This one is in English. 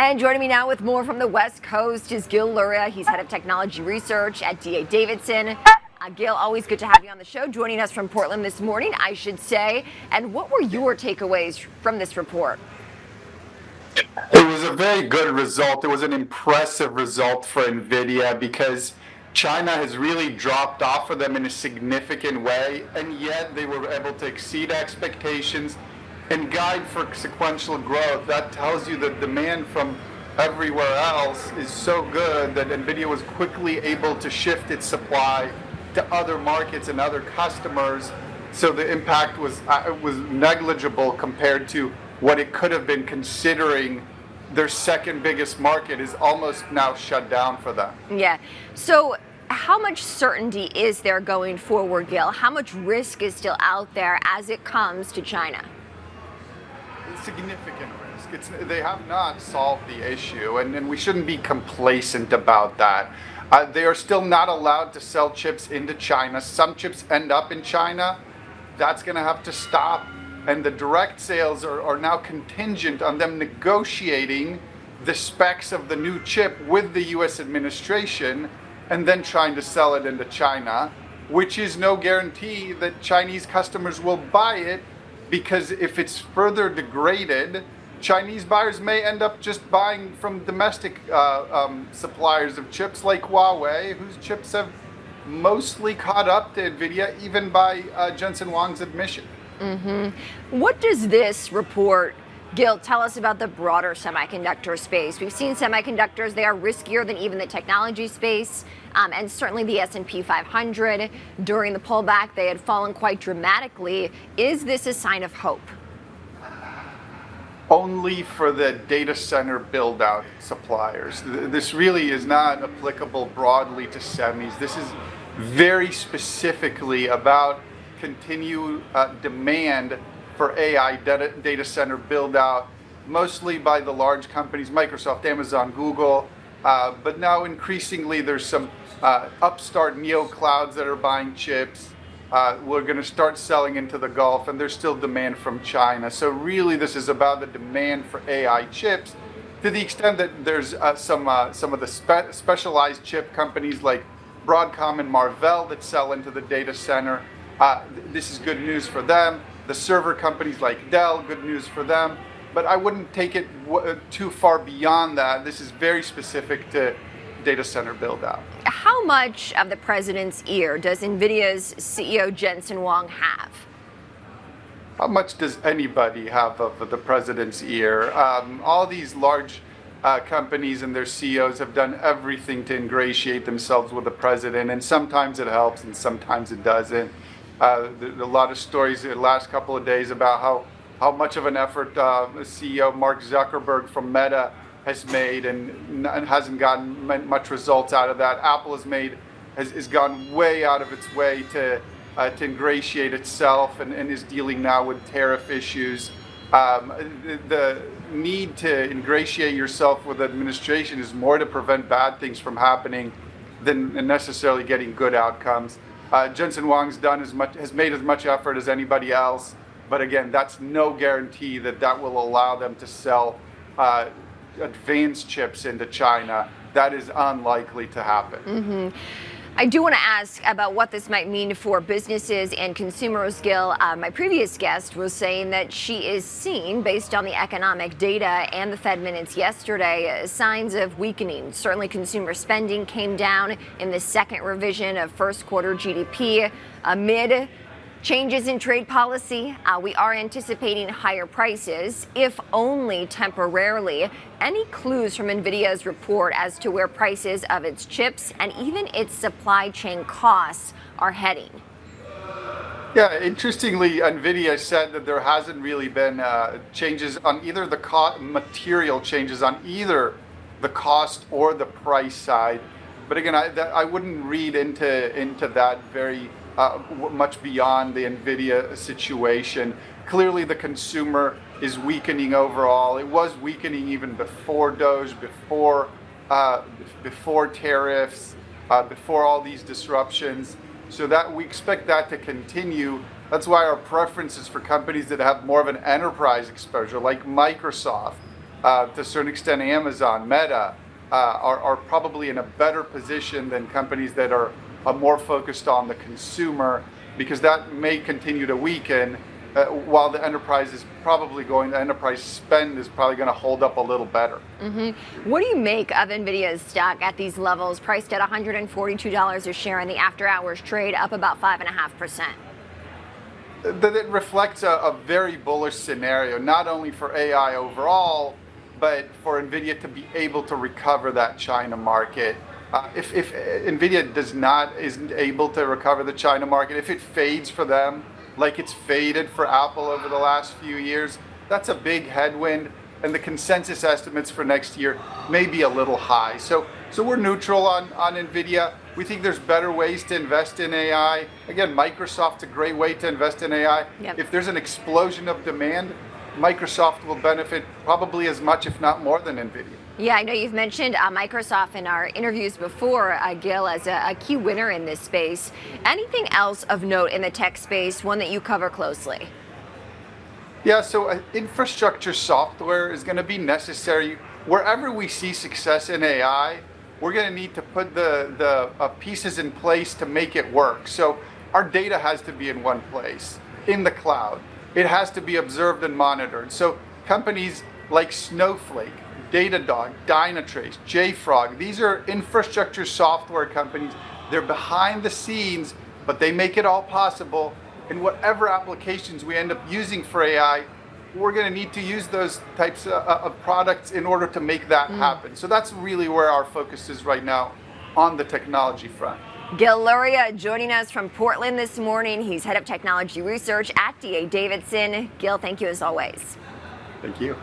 And joining me now with more from the West Coast is Gil Luria. He's head of technology research at DA Davidson. Gil, always good to have you on the show, joining us from Portland this morning, I should say. And what were your takeaways from this report? It was a very good result. It was an impressive result for NVIDIA because China has really dropped off for them in a significant way, and yet they were able to exceed expectations and guide for sequential growth. That tells you that demand from everywhere else is so good that NVIDIA was quickly able to shift its supply to other markets and other customers. So the impact was negligible compared to what it could have been, considering their second biggest market is almost now shut down for them. Yeah. So how much certainty is there going forward, Gil? How much risk is still out there as it comes to China? Significant risk. They have not solved the issue, and we shouldn't be complacent about that. They are still not allowed to sell chips into China. Some chips end up in China. That's going to have to stop. And the direct sales are now contingent on them negotiating the specs of the new chip with the US administration and then trying to sell it into China, which is no guarantee that Chinese customers will buy it, because if it's further degraded, Chinese buyers may end up just buying from domestic suppliers of chips like Huawei, whose chips have mostly caught up to NVIDIA, even by Jensen Huang's admission. What does this report, Gil, tell us about the broader semiconductor space? We've seen semiconductors, they are riskier than even the technology space, and certainly the S&P 500. During the pullback, they had fallen quite dramatically. Is this a sign of hope? Only for the data center build-out suppliers. This really is not applicable broadly to semis. This is very specifically about continued demand for AI data center build-out, mostly by the large companies, Microsoft, Amazon, Google, but now increasingly there's some upstart neo clouds that are buying chips. We're going to start selling into the Gulf, and there's still demand from China. So really this is about the demand for AI chips, to the extent that there's some of the specialized chip companies like Broadcom and Marvell that sell into the data center. This is good news for them. The server companies like Dell, good news for them. But I wouldn't take it too far beyond that. This is very specific to data center build out. How much of the president's ear does NVIDIA's CEO Jensen Huang have? How much does anybody have of the president's ear? All these large companies and their CEOs have done everything to ingratiate themselves with the president, and sometimes it helps and sometimes it doesn't. There's a lot of stories the last couple of days about how much of an effort CEO Mark Zuckerberg from Meta has made and hasn't gotten much results out of that. Apple has gone way out of its way to ingratiate itself and is dealing now with tariff issues. The need to ingratiate yourself with the administration is more to prevent bad things from happening than necessarily getting good outcomes. Jensen Huang's has made as much effort as anybody else, but again, that's no guarantee that will allow them to sell advanced chips into China. That is unlikely to happen. I do want to ask about what this might mean for businesses and consumers, Gil. My previous guest was saying that she is seeing, based on the economic data and the Fed minutes yesterday, signs of weakening. Certainly consumer spending came down in the second revision of first quarter GDP amid changes in trade policy. We are anticipating higher prices, if only temporarily. Any clues from NVIDIA's report as to where prices of its chips and even its supply chain costs are heading? Yeah, interestingly, NVIDIA said that there hasn't really been changes on either the material changes on either the cost or the price side. But again, I wouldn't read into that very much beyond the NVIDIA situation. Clearly, the consumer is weakening overall. It was weakening even before DOGE, before tariffs, before all these disruptions. So that we expect that to continue. That's why our preference is for companies that have more of an enterprise exposure, like Microsoft, to a certain extent Amazon, Meta, are probably in a better position than companies that are more focused on the consumer, because that may continue to weaken while the enterprise spend is probably going to hold up a little better. What do you make of NVIDIA's stock at these levels, priced at $142 a share in the after-hours trade, up about 5.5%? That reflects a very bullish scenario, not only for AI overall, but for NVIDIA to be able to recover that China market. If NVIDIA isn't able to recover the China market, if it fades for them like it's faded for Apple over the last few years, that's a big headwind, and the consensus estimates for next year may be a little high. So we're neutral on NVIDIA. We think there's better ways to invest in AI. Again, Microsoft's a great way to invest in AI. Yep. If there's an explosion of demand, Microsoft will benefit probably as much, if not more, than NVIDIA. Yeah, I know you've mentioned Microsoft in our interviews before, Gil, as a key winner in this space. Anything else of note in the tech space, one that you cover closely? Yeah, so infrastructure software is going to be necessary. Wherever we see success in AI, we're going to need to put the pieces in place to make it work. So our data has to be in one place, in the cloud. It has to be observed and monitored. So companies like Snowflake, Datadog, Dynatrace, JFrog, these are infrastructure software companies. They're behind the scenes, but they make it all possible. And whatever applications we end up using for AI, we're going to need to use those types of products in order to make that happen. So that's really where our focus is right now on the technology front. Gil Luria joining us from Portland this morning. He's head of technology research at DA Davidson. Gil, thank you as always. Thank you.